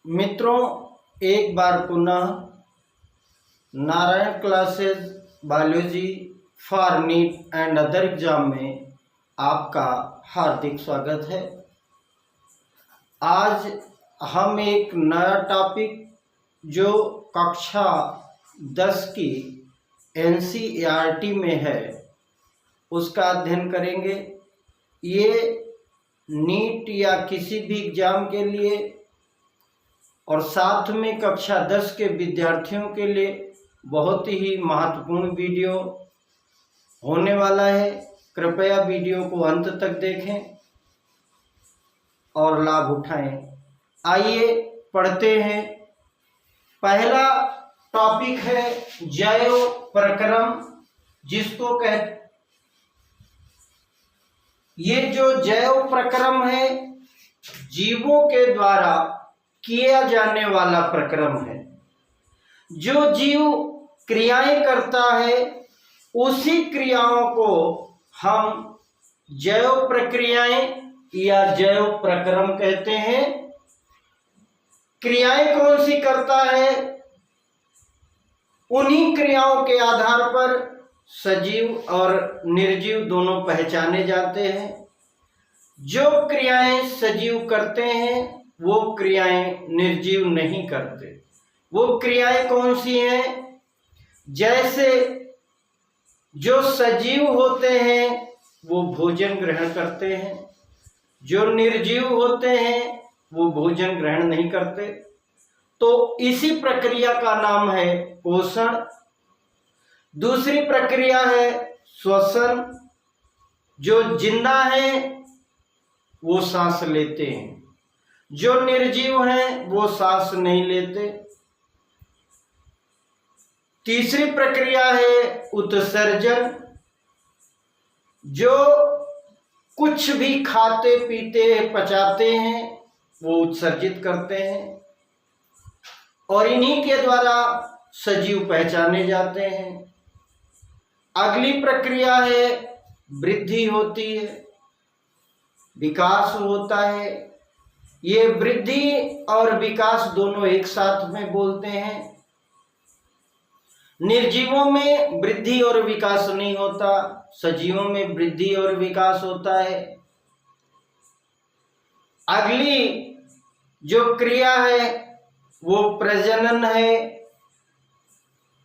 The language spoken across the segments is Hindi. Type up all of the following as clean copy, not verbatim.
मित्रों, एक बार पुनः Narayan classes biology for neat and other exam में आपका हार्दिक स्वागत है। आज हम एक नया टॉपिक जो कक्षा 10 की NCERT में है उसका अध्ययन करेंगे। ये नीट या किसी भी एग्जाम के लिए और साथ में कक्षा 10 के विद्यार्थियों के लिए बहुत ही महत्वपूर्ण वीडियो होने वाला है। कृपया वीडियो को अंत तक देखें और लाभ उठाएं। आइए पढ़ते हैं। पहला टॉपिक है जैव प्रक्रम, जिसको ये जो जैव प्रक्रम है जीवों के द्वारा किया जाने वाला प्रक्रम है। जो जीव क्रियाएं करता है उसी क्रियाओं को हम जैव प्रक्रियाएं या जैव प्रक्रम कहते हैं। क्रियाएं कौन सी करता है, उन्हीं क्रियाओं के आधार पर सजीव और निर्जीव दोनों पहचाने जाते हैं। जो क्रियाएं सजीव करते हैं वो क्रियाएं निर्जीव नहीं करते। वो क्रियाएं कौन सी हैं? जैसे जो सजीव होते हैं वो भोजन ग्रहण करते हैं, जो निर्जीव होते हैं वो भोजन ग्रहण नहीं करते। तो इसी प्रक्रिया का नाम है पोषण। दूसरी प्रक्रिया है श्वसन। जो जिंदा हैं वो सांस लेते हैं, जो निर्जीव हैं वो सांस नहीं लेते। तीसरी प्रक्रिया है उत्सर्जन। जो कुछ भी खाते पीते पचाते हैं वो उत्सर्जित करते हैं और इन्हीं के द्वारा सजीव पहचाने जाते हैं। अगली प्रक्रिया है वृद्धि होती है, विकास होता है। ये वृद्धि और विकास दोनों एक साथ में बोलते हैं। निर्जीवों में वृद्धि और विकास नहीं होता, सजीवों में वृद्धि और विकास होता है। अगली जो क्रिया है वो प्रजनन है।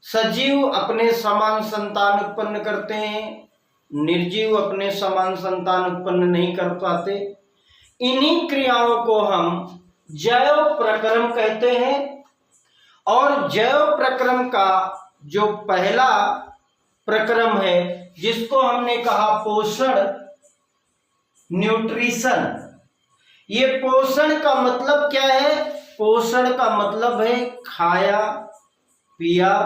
सजीव अपने समान संतान उत्पन्न करते हैं, निर्जीव अपने समान संतान उत्पन्न नहीं कर पाते। इन्हीं क्रियाओं को हम जैव प्रक्रम कहते हैं। और जैव प्रक्रम का जो पहला प्रक्रम है जिसको हमने कहा पोषण, न्यूट्रिशन। ये पोषण का मतलब क्या है? पोषण का मतलब है खाया, पिया,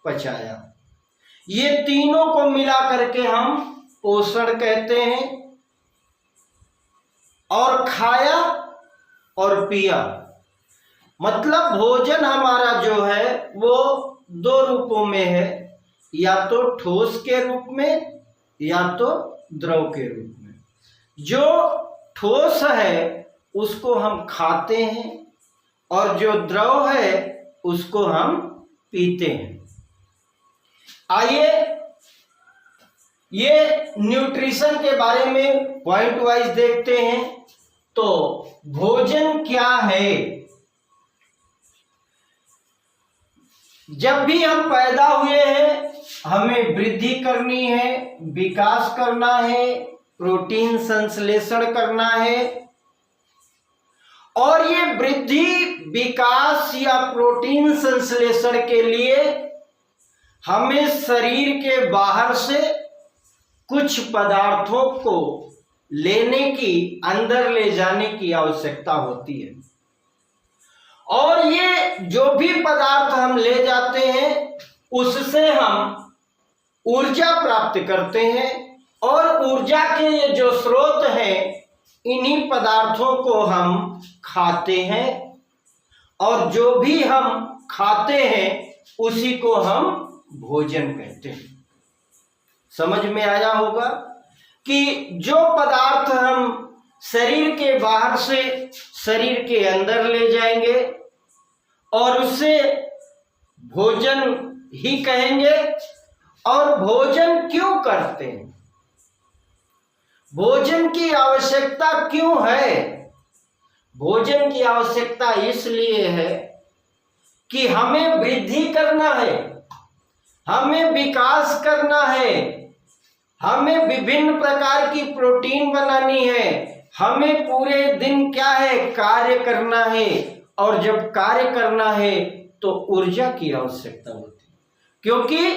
पचाया। ये तीनों को मिला करके हम पोषण कहते हैं। और खाया और पिया मतलब भोजन हमारा जो है वो दो रूपों में है, या तो ठोस के रूप में या तो द्रव के रूप में। जो ठोस है उसको हम खाते हैं और जो द्रव है उसको हम पीते हैं। आइए ये न्यूट्रिशन के बारे में पॉइंट वाइज देखते हैं। तो भोजन क्या है? जब भी हम पैदा हुए हैं हमें वृद्धि करनी है, विकास करना है, प्रोटीन संश्लेषण करना है। और ये वृद्धि, विकास या प्रोटीन संश्लेषण के लिए हमें शरीर के बाहर से कुछ पदार्थों को लेने की, अंदर ले जाने की आवश्यकता होती है। और ये जो भी पदार्थ हम ले जाते हैं उससे हम ऊर्जा प्राप्त करते हैं। और ऊर्जा के ये जो स्रोत हैं इन्हीं पदार्थों को हम खाते हैं। और जो भी हम खाते हैं उसी को हम भोजन कहते हैं। समझ में आया होगा कि जो पदार्थ हम शरीर के बाहर से शरीर के अंदर ले जाएंगे और उसे भोजन ही कहेंगे। और भोजन क्यों करते हैं, भोजन की आवश्यकता क्यों है? भोजन की आवश्यकता इसलिए है कि हमें वृद्धि करना है, हमें विकास करना है, हमें विभिन्न प्रकार की प्रोटीन बनानी है, हमें पूरे दिन क्या है, कार्य करना है। और जब कार्य करना है तो ऊर्जा की आवश्यकता होती है, क्योंकि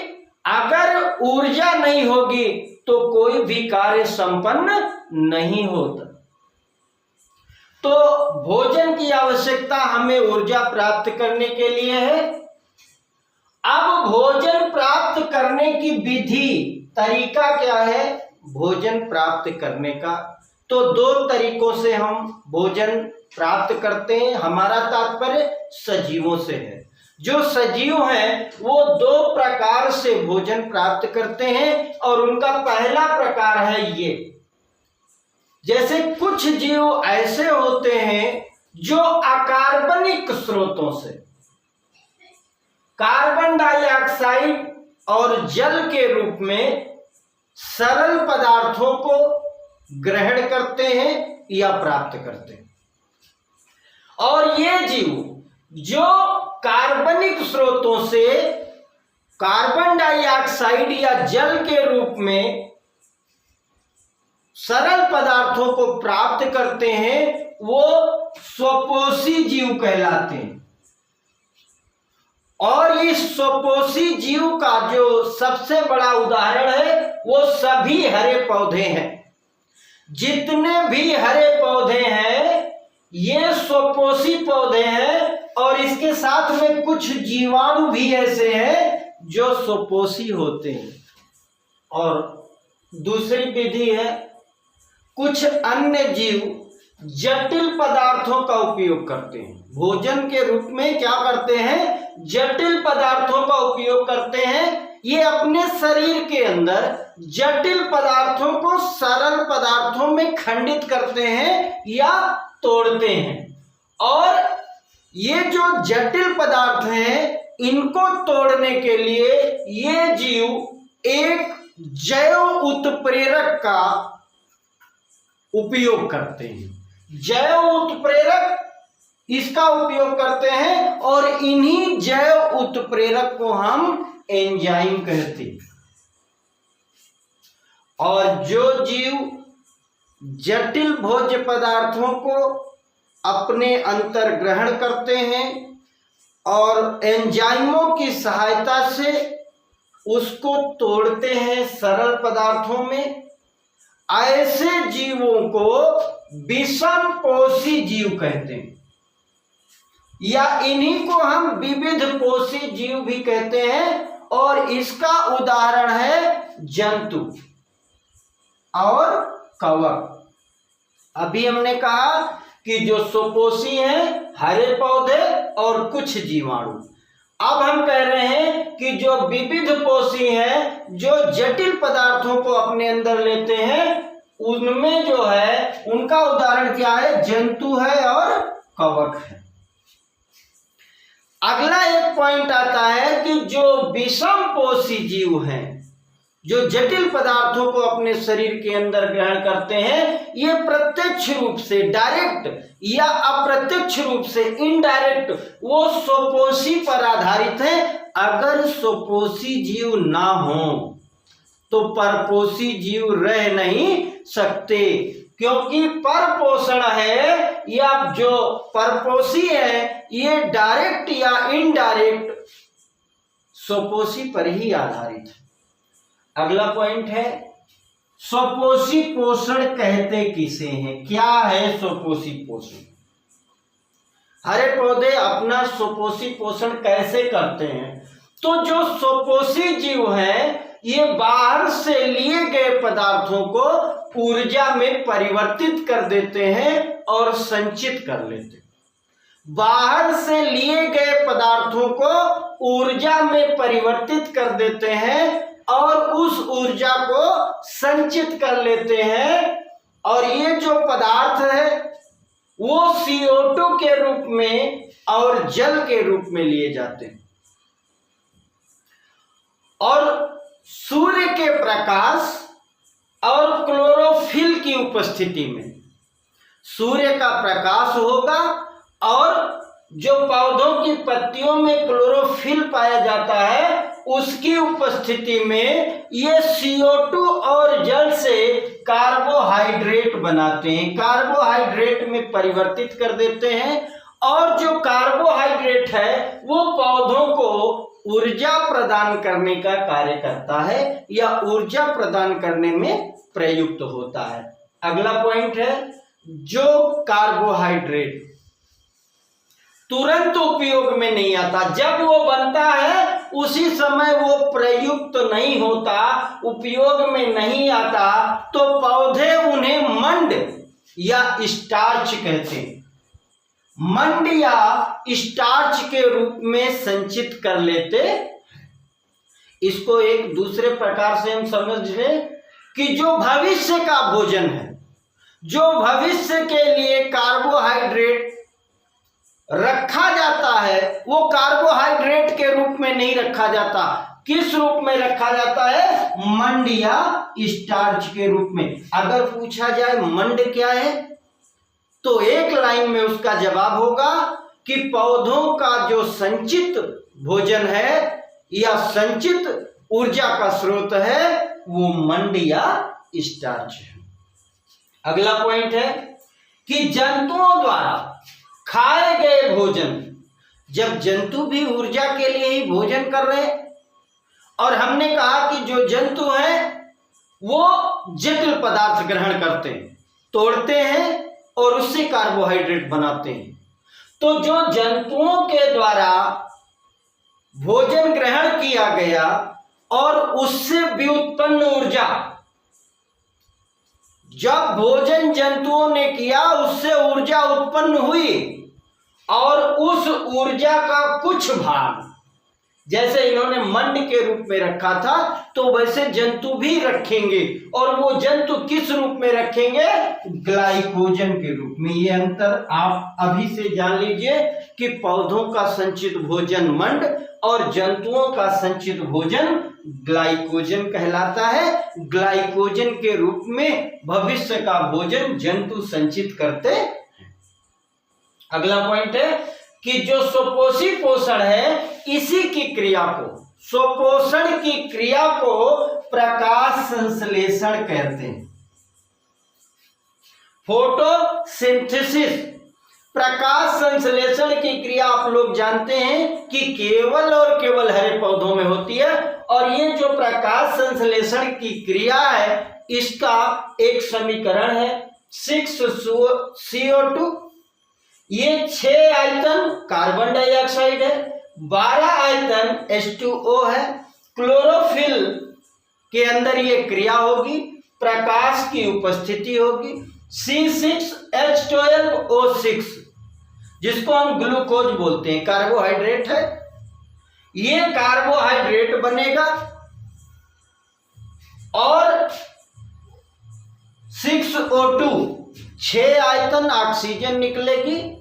अगर ऊर्जा नहीं होगी तो कोई भी कार्य संपन्न नहीं होता। तो भोजन की आवश्यकता हमें ऊर्जा प्राप्त करने के लिए है। अब भोजन प्राप्त करने की विधि, तरीका क्या है भोजन प्राप्त करने का? तो दो तरीकों से हम भोजन प्राप्त करते हैं। हमारा तात्पर्य सजीवों से है। जो सजीव हैं वो दो प्रकार से भोजन प्राप्त करते हैं, और उनका पहला प्रकार है ये। जैसे कुछ जीव ऐसे होते हैं जो अकार्बनिक स्रोतों से कार्बन डाइऑक्साइड और जल के रूप में सरल पदार्थों को ग्रहण करते हैं या प्राप्त करते हैं। और ये जीव जो कार्बनिक स्रोतों से कार्बन डाइऑक्साइड या जल के रूप में सरल पदार्थों को प्राप्त करते हैं, वो स्वपोषी जीव कहलाते हैं। और इस स्वपोषी जीव का जो सबसे बड़ा उदाहरण है वो सभी हरे पौधे हैं। जितने भी हरे पौधे हैं ये स्वपोषी पौधे हैं, और इसके साथ में कुछ जीवाणु भी ऐसे हैं जो स्वपोषी होते हैं। और दूसरी विधि है, कुछ अन्य जीव जटिल पदार्थों का उपयोग करते हैं। भोजन के रूप में क्या करते हैं, जटिल पदार्थों का उपयोग करते हैं। ये अपने शरीर के अंदर जटिल पदार्थों को सरल पदार्थों में खंडित करते हैं या तोड़ते हैं। और ये जो जटिल पदार्थ हैं इनको तोड़ने के लिए ये जीव एक जैव उत्प्रेरक का उपयोग करते हैं। जैव उत्प्रेरक इसका उपयोग करते हैं, और इन्हीं जैव उत्प्रेरक को हम एंजाइम कहते हैं। और जो जीव जटिल भोज्य पदार्थों को अपने अंतर ग्रहण करते हैं और एंजाइमों की सहायता से उसको तोड़ते हैं सरल पदार्थों में, ऐसे जीवों को विषम पोषी जीव कहते हैं, या इन्हीं को हम विविध पोषी जीव भी कहते हैं। और इसका उदाहरण है जंतु और कवक। अभी हमने कहा कि जो स्वपोषी हैं हरे पौधे और कुछ जीवाणु। अब हम कह रहे हैं कि जो विविध पोषी हैं, जो जटिल पदार्थों को अपने अंदर लेते हैं, उनमें जो है उनका उदाहरण क्या है, जंतु है और कवक है। अगला एक पॉइंट आता है कि जो विषम पोषी जीव हैं, जो जटिल पदार्थों को अपने शरीर के अंदर ग्रहण करते हैं, ये प्रत्यक्ष रूप से डायरेक्ट या अप्रत्यक्ष रूप से इनडायरेक्ट वो स्वपोषी पर आधारित है। अगर स्वपोषी जीव ना हो तो परपोषी जीव रह नहीं सकते, क्योंकि परपोषण है या जो परपोषी है ये डायरेक्ट या इनडायरेक्ट स्वपोषी पर ही आधारित है। अगला पॉइंट है, स्वपोषी पोषण कहते किसे हैं? क्या है स्वपोषी पोषण? हरे पौधे अपना स्वपोषी पोषण कैसे करते हैं? तो जो स्वपोषी जीव हैं ये बाहर से लिए गए पदार्थों को ऊर्जा में परिवर्तित कर देते हैं और संचित कर लेते हैं। बाहर से लिए गए पदार्थों को ऊर्जा में परिवर्तित कर देते हैं और उस ऊर्जा को संचित कर लेते हैं। और ये जो पदार्थ है वो CO2 के रूप में और जल के रूप में लिए जाते हैं। और सूर्य के प्रकाश और क्लोरोफिल की उपस्थिति में सूर्य का प्रकाश होगा और जो पौधों की पत्तियों में क्लोरोफिल पाया जाता है उसकी उपस्थिति में ये CO2 और जल से कार्बोहाइड्रेट बनाते हैं, कार्बोहाइड्रेट में परिवर्तित कर देते हैं। और जो कार्बोहाइड्रेट है वो पौधों को ऊर्जा प्रदान करने का कार्य करता है या ऊर्जा प्रदान करने में प्रयुक्त होता है। अगला पॉइंट है, जो कार्बोहाइड्रेट तुरंत उपयोग में नहीं आता, जब वो बनता है उसी समय वो प्रयुक्त नहीं होता, उपयोग में नहीं आता, तो पौधे उन्हें मंड या स्टार्च कहते हैं। मंड या स्टार्च के रूप में संचित कर लेते। इसको एक दूसरे प्रकार से हम समझ लें कि जो भविष्य का भोजन है, जो भविष्य के लिए कार्बोहाइड्रेट रखा जाता है, वो कार्बोहाइड्रेट के रूप में नहीं रखा जाता। किस रूप में रखा जाता है? मंड या स्टार्च के रूप में। अगर पूछा जाए मंड क्या है, तो एक लाइन में उसका जवाब होगा कि पौधों का जो संचित भोजन है या संचित ऊर्जा का स्रोत है वो मंड या स्टार्च है। अगला पॉइंट है कि जंतुओं द्वारा खाए गए भोजन, जब जंतु भी ऊर्जा के लिए ही भोजन कर रहे हैं, और हमने कहा कि जो जंतु हैं वो जटिल पदार्थ ग्रहण करते हैं, तोड़ते हैं और उससे कार्बोहाइड्रेट बनाते हैं। तो जो जंतुओं के द्वारा भोजन ग्रहण किया गया और उससे व्युत्पन्न ऊर्जा, जब भोजन जंतुओं ने किया उससे ऊर्जा उत्पन्न हुई और उस ऊर्जा का कुछ भाग, जैसे इन्होंने मंड के रूप में रखा था तो वैसे जंतु भी रखेंगे, और वो जंतु किस रूप में रखेंगे? ग्लाइकोजन के रूप में। ये अंतर आप अभी से जान लीजिए कि पौधों का संचित भोजन मंड और जंतुओं का संचित भोजन ग्लाइकोजन कहलाता है। ग्लाइकोजन के रूप में भविष्य का भोजन जंतु संचित करते हैं। अगला पॉइंट है कि जो स्वपोषी पोषण है, इसी की क्रिया को, स्वपोषण की क्रिया को प्रकाश संश्लेषण कहते हैं। फोटोसिंथेसिस, प्रकाश संश्लेषण की क्रिया आप लोग जानते हैं कि केवल और केवल हरे पौधों में होती है। और ये जो प्रकाश संश्लेषण की क्रिया है, इसका एक समीकरण है 6CO2। ये 6 आयतन कार्बन डाइऑक्साइड है, 12 आयतन H2O है। क्लोरोफिल के अंदर ये क्रिया होगी, प्रकाश की उपस्थिति होगी। C6H12O6, जिसको हम ग्लूकोज बोलते हैं, कार्बोहाइड्रेट है। ये कार्बोहाइड्रेट बनेगा और 6O2, 6 आयतन ऑक्सीजन निकलेगी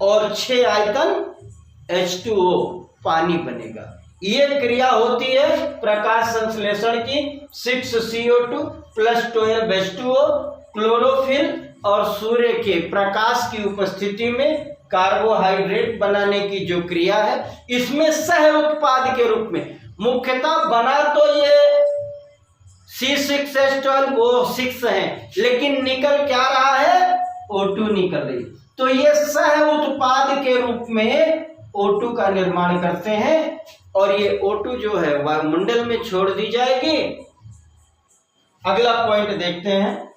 और 6 आयतन H2O पानी बनेगा। ये क्रिया होती है प्रकाश संश्लेषण की। 6CO2 + 12H2O, क्लोरोफिल और सूर्य के प्रकाश की उपस्थिति में कार्बोहाइड्रेट बनाने की जो क्रिया है, इसमें सह उत्पाद के रूप में मुख्यतः बना तो ये C6H12O6 है, लेकिन निकल क्या रहा है? O2 निकल रही। तो ये सह उत्पाद के रूप में O2 का निर्माण करते हैं और ये O2 जो है वायुमंडल में छोड़ दी जाएगी। अगला पॉइंट देखते हैं।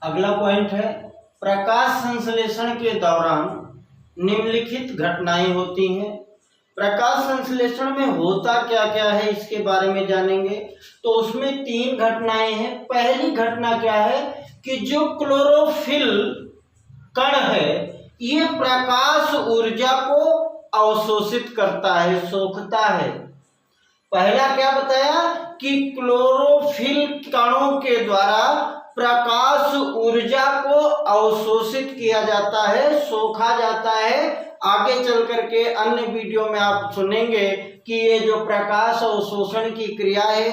अगला पॉइंट है, प्रकाश संश्लेषण के दौरान निम्नलिखित घटनाएं होती हैं। प्रकाश संश्लेषण में होता क्या क्या है इसके बारे में जानेंगे। तो उसमें 3 घटनाएं हैं। पहली घटना क्या है कि जो क्लोरोफिल कण है ये प्रकाश ऊर्जा को अवशोषित करता है, सोखता है। पहला क्या बताया कि क्लोरोफिल कणों के द्वारा प्रकाश ऊर्जा को अवशोषित किया जाता है, सोखा जाता है। आगे चल करके अन्य वीडियो में आप सुनेंगे कि ये जो प्रकाश अवशोषण की क्रिया है,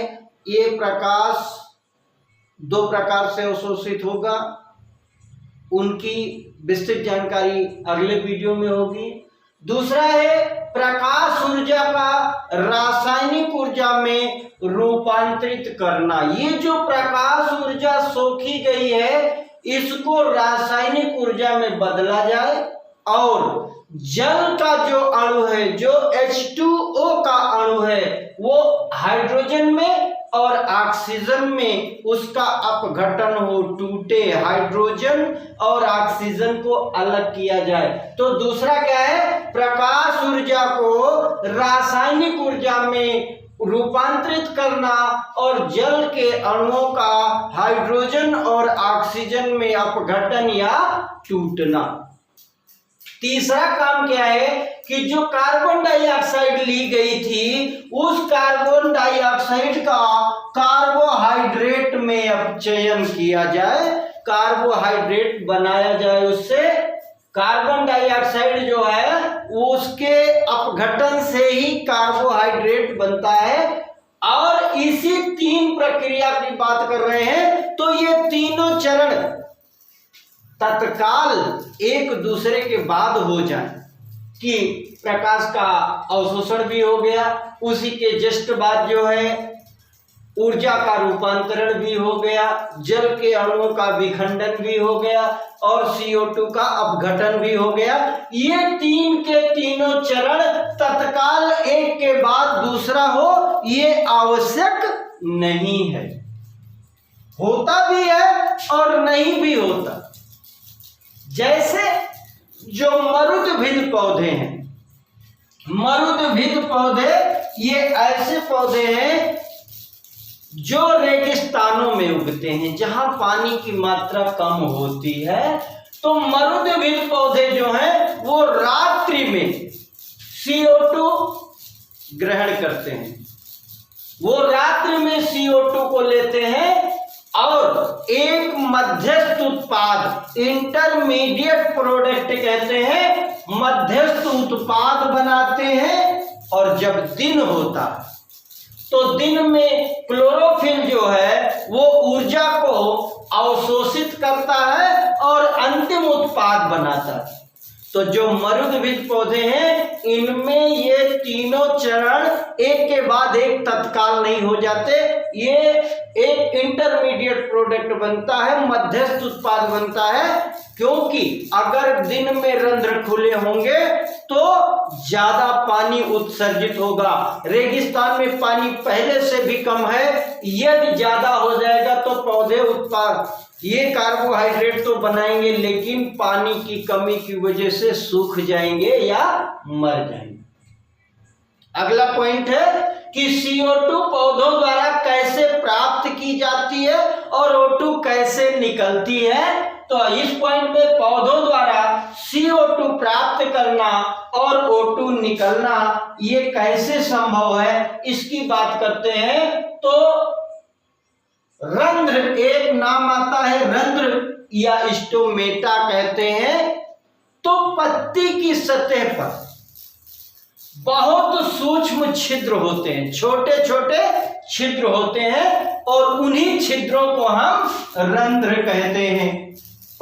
ये प्रकाश दो प्रकार से अवशोषित होगा, उनकी विस्तृत जानकारी अगले वीडियो में होगी। दूसरा है प्रकाश ऊर्जा का रासायनिक ऊर्जा में रूपांतरित करना। ये जो प्रकाश ऊर्जा सोखी गई है, इसको रासायनिक ऊर्जा में बदला जाए और जल का जो अणु है, जो H2O का अणु है, वो हाइड्रोजन में और ऑक्सीजन में उसका अपघटन हो, टूटे, हाइड्रोजन और ऑक्सीजन को अलग किया जाए। तो दूसरा क्या है, प्रकाश ऊर्जा को रासायनिक ऊर्जा में रूपांतरित करना और जल के अणुओं का हाइड्रोजन और ऑक्सीजन में अपघटन या टूटना। तीसरा काम क्या है कि जो कार्बन डाइऑक्साइड ली गई थी, उस कार्बन डाइऑक्साइड का कार्बोहाइड्रेट में अपचयन किया जाए, कार्बोहाइड्रेट बनाया जाए। उससे कार्बन डाइऑक्साइड जो है उसके अपघटन से ही कार्बोहाइड्रेट बनता है। और इसी तीन प्रक्रिया की बात कर रहे हैं, तो ये तीनों चरण तत्काल एक दूसरे के बाद हो जाए कि प्रकाश का अवशोषण भी हो गया, उसी के जस्ट बाद जो है ऊर्जा का रूपांतरण भी हो गया, जल के अणुओं का विखंडन भी हो गया और CO2 का अपघटन भी हो गया। ये तीन के तीनों चरण तत्काल एक के बाद दूसरा हो, ये आवश्यक नहीं है। होता भी है और नहीं भी होता। जैसे जो मरुदभिद पौधे हैं, मरुदभिद पौधे ये ऐसे पौधे हैं जो रेगिस्तानों में उगते हैं, जहां पानी की मात्रा कम होती है। तो मरुदभिद पौधे जो हैं वो रात्रि में CO2 ग्रहण करते हैं, वो रात्रि में CO2 को लेते हैं और एक मध्यस्थ उत्पाद, इंटरमीडिएट प्रोडक्ट कहते हैं, मध्यस्थ उत्पाद बनाते हैं। और जब दिन होता तो दिन में क्लोरोफिल जो है वो ऊर्जा को अवशोषित करता है और अंतिम उत्पाद बनाता है। तो जो मरुदभिद पौधे हैं, इनमें ये तीनों चरण एक के बाद एक तत्काल नहीं हो जाते। ये एक इंटरमीडिएट प्रोडक्ट बनता है, मध्यस्थ उत्पाद बनता है, क्योंकि अगर दिन में रंध्र खुले होंगे तो ज्यादा पानी उत्सर्जित होगा। रेगिस्तान में पानी पहले से भी कम है, यदि ज्यादा हो जाएगा तो पौधे उत्पाद ये कार्बोहाइड्रेट तो बनाएंगे, लेकिन पानी की कमी की वजह से सूख जाएंगे या मर जाएंगे। अगला पॉइंट है कि CO2 पौधों द्वारा कैसे प्राप्त की जाती है और O2 कैसे निकलती है। तो इस पॉइंट में पौधों द्वारा CO2 प्राप्त करना और O2 निकलना ये कैसे संभव है, इसकी बात करते हैं। तो रंध्र, एक नाम आता है रंध्र या स्टोमेटा कहते हैं। तो पत्ती की सतह पर बहुत सूक्ष्म छिद्र होते हैं, छोटे छोटे छिद्र होते हैं और उन्हीं छिद्रों को हम रंध्र कहते हैं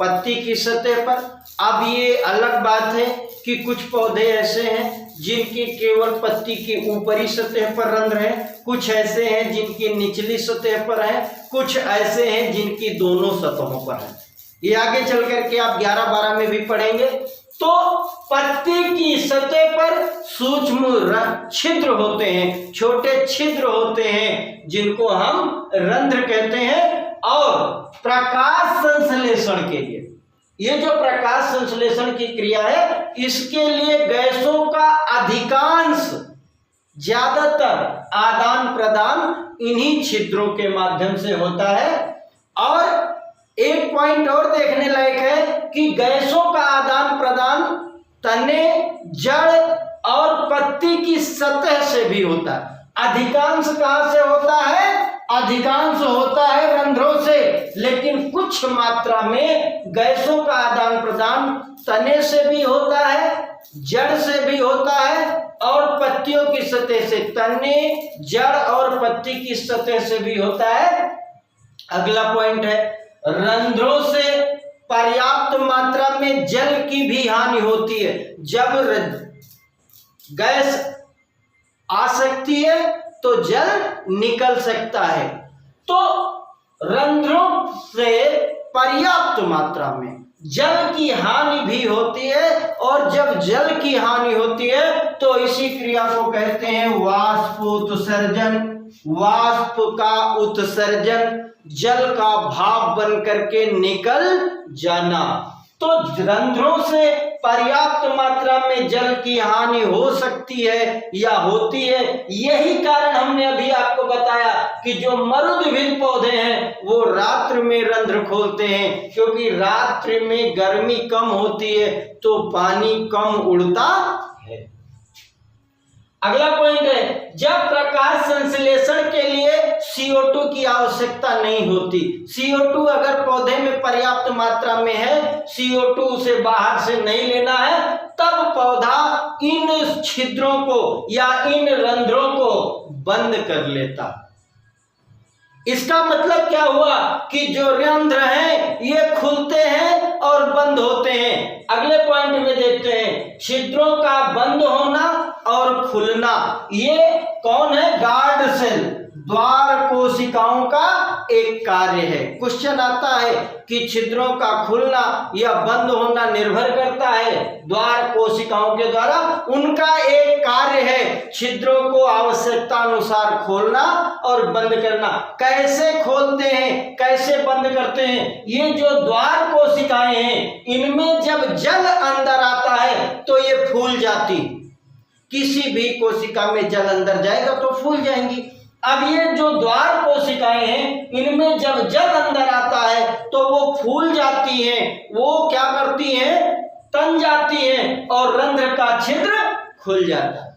पत्ती की सतह पर। अब ये अलग बात है कि कुछ पौधे ऐसे हैं जिनकी केवल पत्ती की ऊपरी सतह पर रंध्र है, कुछ ऐसे हैं जिनकी निचली सतह पर है, कुछ ऐसे हैं जिनकी दोनों सतहों पर है। ये आगे चल करके आप 11-12 में भी पढ़ेंगे। तो पत्ती की सतह पर सूक्ष्म छिद्र होते हैं, छोटे छिद्र होते हैं, जिनको हम रंध्र कहते हैं। और प्रकाश संश्लेषण के लिए, ये जो प्रकाश संश्लेषण की क्रिया है, इसके लिए गैसों का अधिकांश, ज्यादातर आदान प्रदान इन्हीं छिद्रों के माध्यम से होता है। और एक पॉइंट और देखने लायक है कि गैसों का आदान प्रदान तने, जड़ और पत्ती की सतह से भी होता है। अधिकांश कहां से होता है? अधिकांश होता है रंध्रों से, लेकिन कुछ मात्रा में गैसों का आदान प्रदान तने से भी होता है, जड़ से भी होता है और पत्तियों की सतह से। तने, जड़ और पत्ती की सतह से भी होता है। अगला पॉइंट है, रंध्रों से पर्याप्त मात्रा में जल की भी हानि होती है। जब गैस आ सकती है तो जल निकल सकता है। तो रंध्रों से पर्याप्त मात्रा में जल की हानि भी होती है, और जब जल की हानि होती है तो इसी क्रिया को कहते हैं वाष्प उत्सर्जन। वाष्प का उत्सर्जन, जल का भाप बन करके निकल जाना। तो रंध्रों से पर्याप्त मात्रा में जल की हानि हो सकती है या होती है। यही कारण हमने अभी आपको बताया कि जो मरुद्भिद पौधे हैं वो रात्रि में रंध्र खोलते हैं, क्योंकि रात्रि में गर्मी कम होती है तो पानी कम उड़ता है। अगला पॉइंट है, जब प्रकाश संश्लेषण के लिए CO2 की आवश्यकता नहीं होती। CO2 अगर पौधे में पर्याप्त मात्रा में है, CO2 उसे बाहर से नहीं लेना है, तब पौधा इन छिद्रों को या इन रंध्रों को बंद कर लेता। इसका मतलब क्या हुआ कि जो रंध्र हैं ये खुलते हैं और बंद होते हैं। अगले पॉइंट में देखते हैं, छिद्रों का बंद होना और खुलना, ये कौन है? गार्ड सेल, द्वार कोशिकाओं का एक कार्य है। क्वेश्चन आता है कि छिद्रों का खुलना या बंद होना निर्भर करता है द्वार कोशिकाओं के द्वारा। उनका एक कार्य है छिद्रों को आवश्यकता अनुसार खोलना और बंद करना। कैसे खोलते हैं, कैसे बंद करते हैं? ये जो द्वार कोशिकाएं हैं, इनमें जब जल अंदर आता है तो ये फूल जाती। किसी भी कोशिका में जल अंदर जाएगा तो फूल जाएंगी। अब ये जो द्वार कोशिकाएं हैं, इनमें जब जल अंदर आता है तो वो फूल जाती हैं, वो क्या करती हैं? तन जाती हैं और रंध्र का छिद्र खुल जाता है।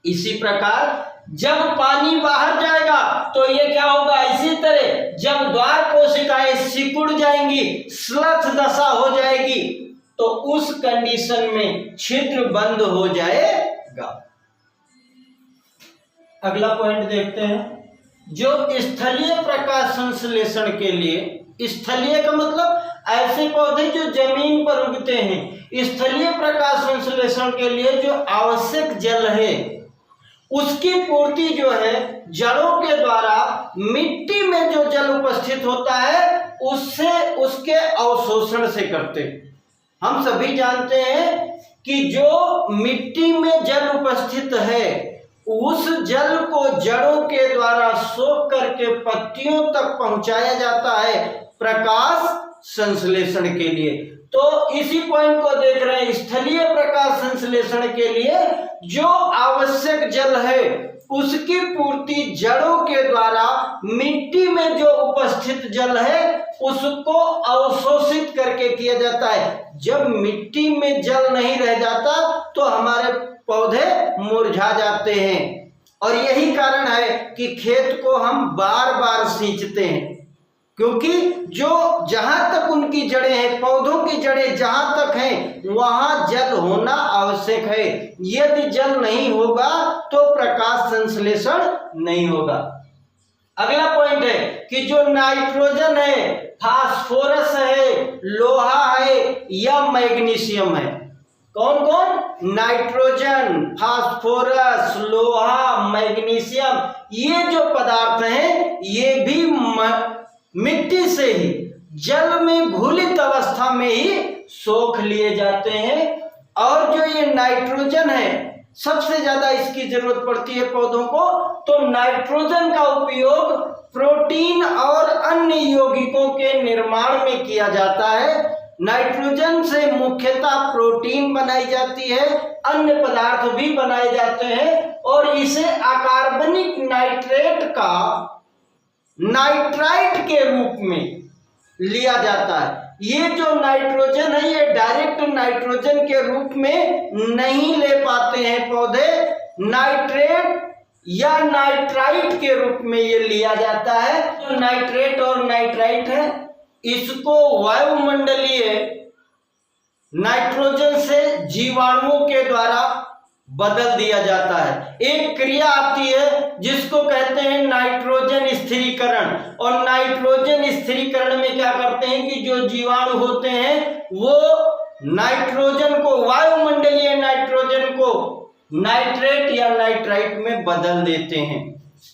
इसी प्रकार जब पानी बाहर जाएगा तो ये क्या होगा? इसी तरह जब द्वार कोशिकाएं सिकुड़ जाएंगी, श्लथ दशा हो जाएगी, तो उस कंडीशन में छिद्र बंद हो जाएगा। अगला पॉइंट देखते हैं, जो स्थलीय प्रकाश संश्लेषण के लिए, स्थलीय का मतलब ऐसे पौधे जो जमीन पर उगते हैं, स्थलीय प्रकाश संश्लेषण के लिए जो आवश्यक जल है उसकी पूर्ति जो है जड़ों के द्वारा मिट्टी में जो जल उपस्थित होता है उससे, उसके अवशोषण से करते हैं। हम सभी जानते हैं कि जो मिट्टी में जल उपस्थित है उस जल को जड़ों के द्वारा सोख करके पत्तियों तक पहुंचाया जाता है प्रकाश संश्लेषण के लिए। तो इसी पॉइंट को देख रहे हैं, स्थलीय प्रकाश संश्लेषण के लिए जो आवश्यक जल है उसकी पूर्ति जड़ों के द्वारा मिट्टी में जो उपस्थित जल है उसको अवशोषित करके किया जाता है। जब मिट्टी में जल नहीं रह जाता तो हमारे पौधे मुरझा जाते हैं, और यही कारण है कि खेत को हम बार बार सींचते हैं, क्योंकि जो जहां तक उनकी जड़ें हैं, पौधों की जड़ें जहां तक हैं वहां जल होना आवश्यक है। यदि जल नहीं होगा तो प्रकाश संश्लेषण नहीं होगा। अगला पॉइंट है कि जो नाइट्रोजन है, फास्फोरस है, लोहा है या मैग्नीशियम है। कौन कौन? नाइट्रोजन, फास्फोरस, लोहा, मैग्नीशियम, ये जो पदार्थ हैं ये भी मिट्टी से ही जल में घुलित अवस्था में ही सोख लिए जाते हैं। और जो ये नाइट्रोजन है सबसे ज्यादा इसकी जरूरत पड़ती है पौधों को, तो नाइट्रोजन का उपयोग प्रोटीन और अन्य यौगिकों के निर्माण में किया जाता है। नाइट्रोजन से मुख्यतः प्रोटीन बनाई जाती है, अन्य पदार्थ भी बनाए जाते हैं, और इसे अकार्बनिक नाइट्रेट का नाइट्राइट के रूप में लिया जाता है। ये जो नाइट्रोजन है ये डायरेक्ट नाइट्रोजन के रूप में नहीं ले पाते हैं पौधे। नाइट्रेट या नाइट्राइट के रूप में ये लिया जाता है। तो नाइट्रेट और नाइट्राइट है, इसको वायुमंडलीय नाइट्रोजन से जीवाणुओं के द्वारा बदल दिया जाता है। एक क्रिया आती है जिसको कहते हैं नाइट्रोजन स्थिरीकरण, और नाइट्रोजन स्थिरीकरण में क्या करते हैं कि जो जीवाणु होते हैं वो नाइट्रोजन को, वायुमंडलीय नाइट्रोजन को नाइट्रेट या नाइट्राइट में बदल देते हैं।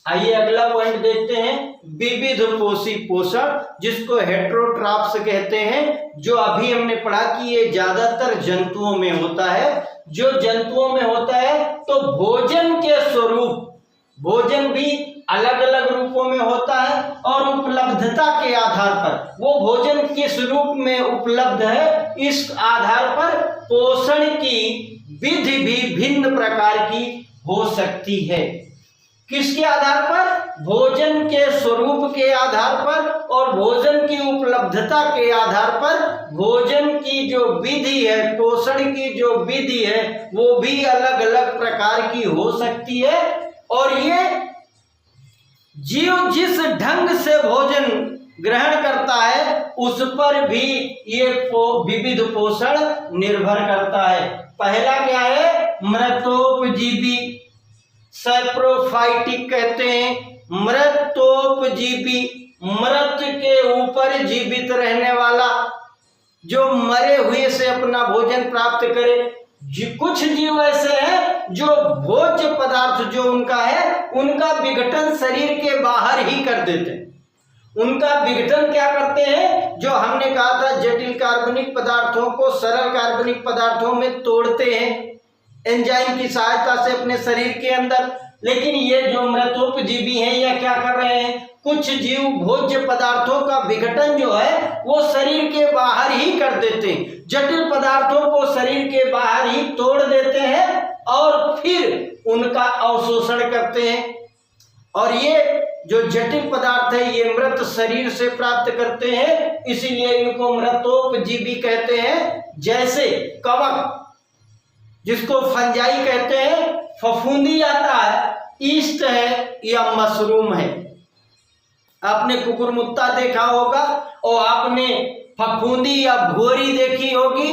आइए अगला पॉइंट देखते हैं, विविध पोषी पोषण, जिसको हेटेरोट्रॉप्स कहते हैं, जो अभी हमने पढ़ा कि ये ज्यादातर जंतुओं में होता है। जो जंतुओं में होता है तो भोजन के स्वरूप, भोजन भी अलग अलग रूपों में होता है और उपलब्धता के आधार पर, वो भोजन किस रूप में उपलब्ध है इस आधार पर पोषण की विधि भी भिन्न प्रकार की हो सकती है। किसके आधार पर? भोजन के स्वरूप के आधार पर और भोजन की उपलब्धता के आधार पर भोजन की जो विधि है, पोषण की जो विधि है, वो भी अलग अलग प्रकार की हो सकती है। और ये जीव जिस ढंग से भोजन ग्रहण करता है उस पर भी ये विविध पोषण निर्भर करता है। पहला क्या है? मृतोपजीवी, सैप्रोफाइटिक कहते हैं। मृतोपजीवी, मृत के ऊपर जीवित रहने वाला, जो मरे हुए से अपना भोजन प्राप्त करे। कुछ जीव ऐसे हैं जो भोज्य पदार्थ जो उनका है, उनका विघटन शरीर के बाहर ही कर देते हैं। उनका विघटन क्या करते हैं? जो हमने कहा था जटिल कार्बनिक पदार्थों को सरल कार्बनिक पदार्थों में तोड़ते हैं एंजाइम की सहायता से अपने शरीर के अंदर। लेकिन ये जो मृतोपजीवी हैं या क्या कर रहे हैं? कुछ जीव भोज्य पदार्थों का विघटन जो है वो शरीर के बाहर ही कर देते हैं, जटिल पदार्थों को शरीर के बाहर ही तोड़ देते हैं और फिर उनका अवशोषण करते हैं। और ये जो जटिल पदार्थ है ये मृत शरीर से प्राप्त करते हैं, इसीलिए इनको मृतोपजीवी कहते हैं। जैसे कवक, जिसको फंजाई कहते हैं, फफूंदी आता है, ईस्ट है या मशरूम है। आपने कुकुरमुत्ता देखा होगा और आपने फफूंदी या भोरी देखी होगी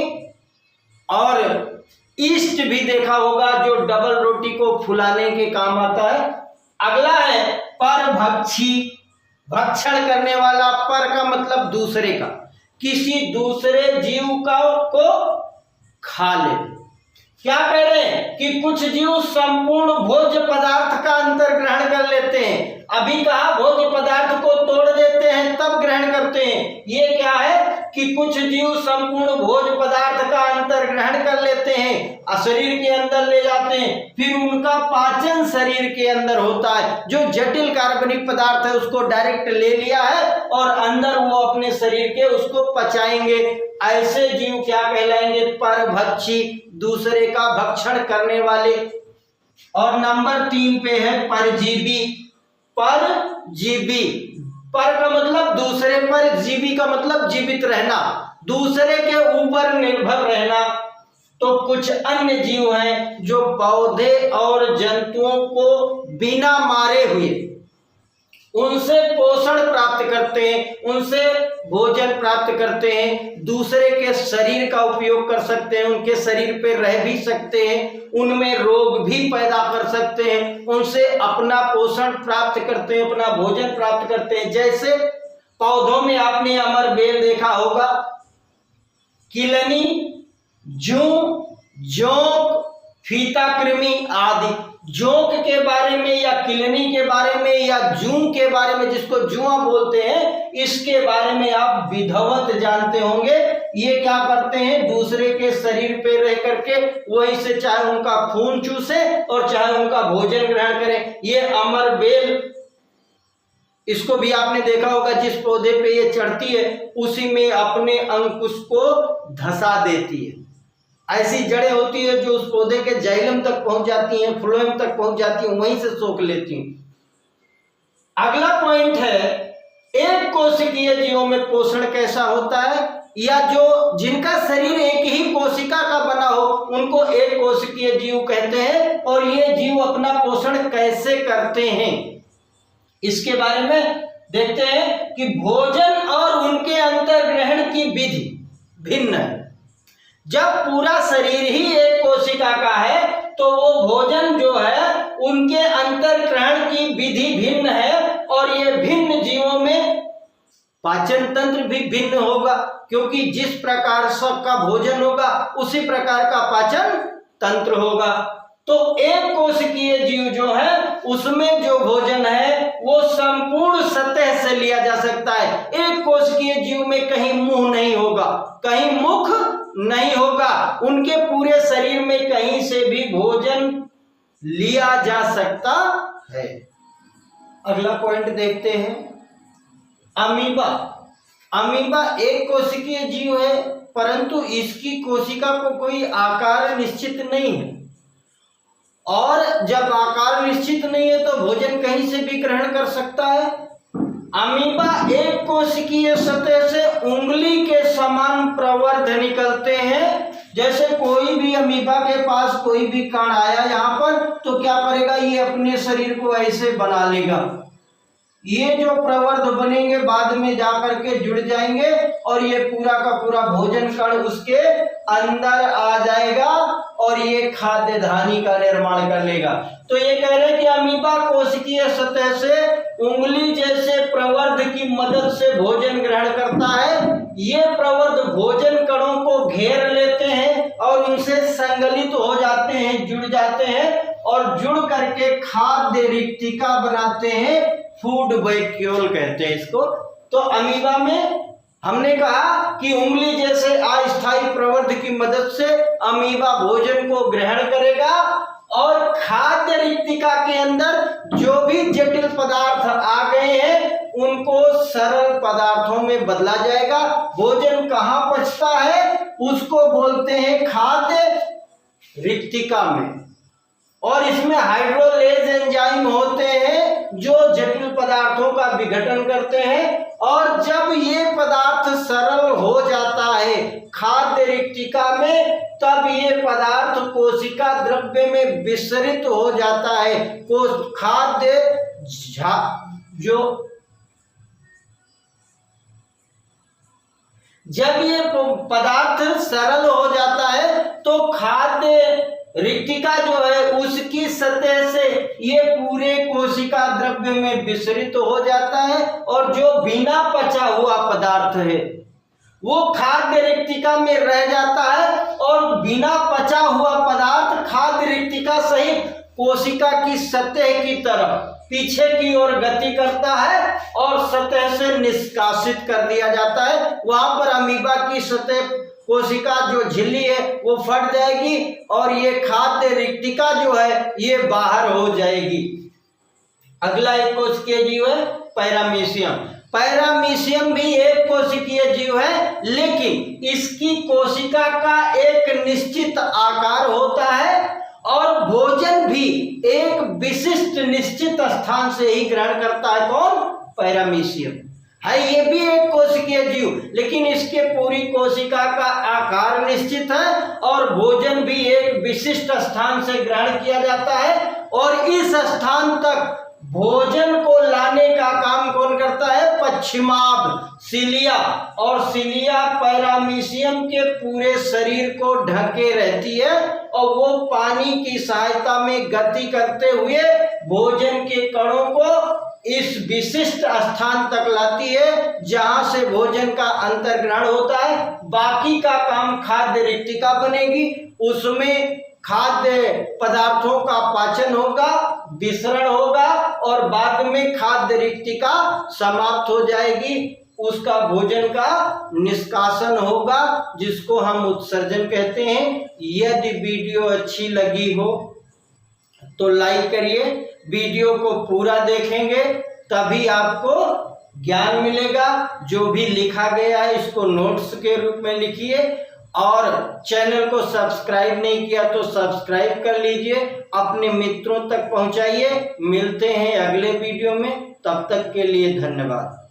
और ईस्ट भी देखा होगा, जो डबल रोटी को फुलाने के काम आता है। अगला है परभक्षी, भक्षण करने वाला। पर का मतलब दूसरे का, किसी दूसरे जीव का को खा ले। क्या कह रहे हैं कि कुछ जीव संपूर्ण भोज्य पदार्थ का अंतर ग्रहण कर लेते हैं। अभी कहा भोज्य पदार्थ को तोड़ देते हैं तब ग्रहण करते हैं। ये क्या है कि कुछ जीव संपूर्ण भोज्य पदार्थ का अंतर ग्रहण कर लेते हैं, शरीर के अंदर ले जाते हैं, फिर उनका पाचन शरीर के अंदर होता है। जो जटिल कार्बनिक पदार्थ है उसको डायरेक्ट ले लिया है और अंदर वो अपने शरीर के उसको पचाएंगे। ऐसे जीव क्या कहलाएंगे? परभक्षी, दूसरे का भक्षण करने वाले। और नंबर 3 पे है परजीवी। परजीवी, पर का मतलब दूसरे पर, जीवी का मतलब जीवित रहना, दूसरे के ऊपर निर्भर रहना। तो कुछ अन्य जीव हैं जो पौधे और जंतुओं को बिना मारे हुए उनसे पोषण प्राप्त करते हैं, उनसे भोजन प्राप्त करते हैं, दूसरे के शरीर का उपयोग कर सकते हैं, उनके शरीर पे रह भी सकते हैं, उनमें रोग भी पैदा कर सकते हैं, उनसे अपना पोषण प्राप्त करते हैं, अपना भोजन प्राप्त करते हैं। जैसे पौधों में आपने अमरबेल देखा होगा, किलनी, जूं, जोंक, फीताकृमि आदि। जोंक के बारे में या किलनी के बारे में या जूं के बारे में, जिसको जुआ बोलते हैं, इसके बारे में आप विधिवत जानते होंगे। ये क्या करते हैं? दूसरे के शरीर पे रह करके वही से चाहे उनका खून चूसे और चाहे उनका भोजन ग्रहण करें। ये अमरबेल, इसको भी आपने देखा होगा, जिस पौधे पे ये चढ़ती है उसी में अपने अंकुश को धसा देती है। ऐसी जड़ें होती है जो उस पौधे के जाइलम तक पहुंच जाती हैं, फ्लोएम तक पहुंच जाती हैं, वहीं से सोख लेती हैं। अगला पॉइंट है एक कोशिकीय जीवों में पोषण कैसा होता है? या जो जिनका शरीर एक ही कोशिका का बना हो उनको एक कोशिकीय जीव कहते हैं। और ये जीव अपना पोषण कैसे करते हैं इसके बारे में देखते हैं कि भोजन और उनके अंतर ग्रहण की विधि भिन्न है। जब पूरा शरीर ही एक कोशिका का है तो वो भोजन जो है उनके अंतर ग्रहण की विधि भिन्न है। और ये भिन्न जीवों में पाचन तंत्र भी भिन्न होगा, क्योंकि जिस प्रकार सबका भोजन होगा उसी प्रकार का पाचन तंत्र होगा। तो एक कोशिकीय जीव जो है उसमें जो भोजन है वो संपूर्ण सतह से लिया जा सकता है। एक कोशिकीय जीव में कहीं मुंह नहीं होगा, कहीं मुख नहीं होगा, उनके पूरे शरीर में कहीं से भी भोजन लिया जा सकता है। अगला पॉइंट देखते हैं, अमीबा। अमीबा एक कोशिकीय जीव है, परंतु इसकी कोशिका को कोई आकार निश्चित नहीं है। और जब आकार निश्चित नहीं है तो भोजन कहीं से भी ग्रहण कर सकता है। अमीबा एक कोशिकीय सतह से उंगली के समान प्रवर्ध निकलते हैं। जैसे कोई भी अमीबा के पास कोई भी कण आया यहाँ पर तो क्या करेगा, ये अपने शरीर को ऐसे बना लेगा। ये जो प्रवर्ध बनेंगे बाद में जाकर के जुड़ जाएंगे और ये पूरा का पूरा भोजन कण उसके अंदर आ जाएगा और ये खाद्य धानी का निर्माण कर लेगा। तो ये कह रहे हैं कि अमीबा कोशिकीय सतह से उंगली जैसे प्रवर्ध की मदद से भोजन ग्रहण करता है। ये प्रवर्ध भोजन कणों को घेर लेते हैं और उनसे संगलित हो जाते हैं, जुड़ जाते हैं और जुड़ करके खाद्य रिक्तिका बनाते हैं। फूड वैक्यूल कहते हैं इसको। तो अमीबा में हमने कहा कि उंगली जैसे अस्थायी प्रवर्ध की मदद से अमीबा भोजन को ग्रहण करेगा और खाद्य रिक्तिका के अंदर जो भी जटिल पदार्थ आ गए हैं उनको सरल पदार्थों में बदला जाएगा। भोजन कहाँ पचता है उसको बोलते हैं खाद्य रिक्तिका में। और इसमें हाइड्रोलेज एंजाइम होते हैं जो जटिल पदार्थों का विघटन करते हैं। और जब ये पदार्थ सरल हो जाता है खाद्य रिक्तिका में तब ये पदार्थ कोशिका द्रव्य में विसरित हो जाता है। खाद्य जो जब ये पदार्थ सरल हो जाता है तो खाद्य रिक्तिका जो है उसकी सतह से ये पूरे कोशिका द्रव्य में विसरित हो जाता है और जो बिना पचा हुआ पदार्थ है वो खाद्य रिक्तिका में रह जाता है और बिना पचा हुआ पदार्थ खाद्य रिक्तिका सहित कोशिका की सतह की तरफ पीछे की ओर गति करता है और सतह से निष्कासित कर दिया जाता है। वहां पर अमीबा की सतह कोशिका जो झिल्ली है वो फट जाएगी और ये खाद्य रिक्तिका जो है ये बाहर हो जाएगी। अगला एक कोशिकीय जीव है पैरामीशियम। पैरामीशियम भी एक कोशिकीय जीव है, लेकिन इसकी कोशिका का एक निश्चित आकार होता है और भोजन भी एक विशिष्ट निश्चित स्थान से ही ग्रहण करता है। कौन? पैरामीशियम है। ये भी एक कोशिकीय जीव, लेकिन इसके पूरी कोशिका का आकार निश्चित है और भोजन भी एक विशिष्ट स्थान से ग्रहण किया जाता है। और इस स्थान तक भोजन को लाने का काम कौन करता है? पश्चिमाभ सिलिया। और सिलिया पैरामीशियम के पूरे शरीर को ढके रहती है और वो पानी की सहायता में गति करते हुए भोजन के कणों को इस विशिष्ट स्थान तक लाती है जहां से भोजन का अंतर्ग्रहण होता है। बाकी का काम खाद्य रिक्तिका बनेगी, उसमें खाद्य पदार्थों का पाचन होगा, विसरण होगा और बाद में खाद्य रिक्तिका समाप्त हो जाएगी। उसका भोजन का निष्कासन होगा जिसको हम उत्सर्जन कहते हैं। यदि वीडियो अच्छी लगी हो तो लाइक करिए, वीडियो को पूरा देखेंगे तभी आपको ज्ञान मिलेगा। जो भी लिखा गया है इसको नोट्स के रूप में लिखिए और चैनल को सब्सक्राइब नहीं किया तो सब्सक्राइब कर लीजिए, अपने मित्रों तक पहुंचाइए। मिलते हैं अगले वीडियो में, तब तक के लिए धन्यवाद।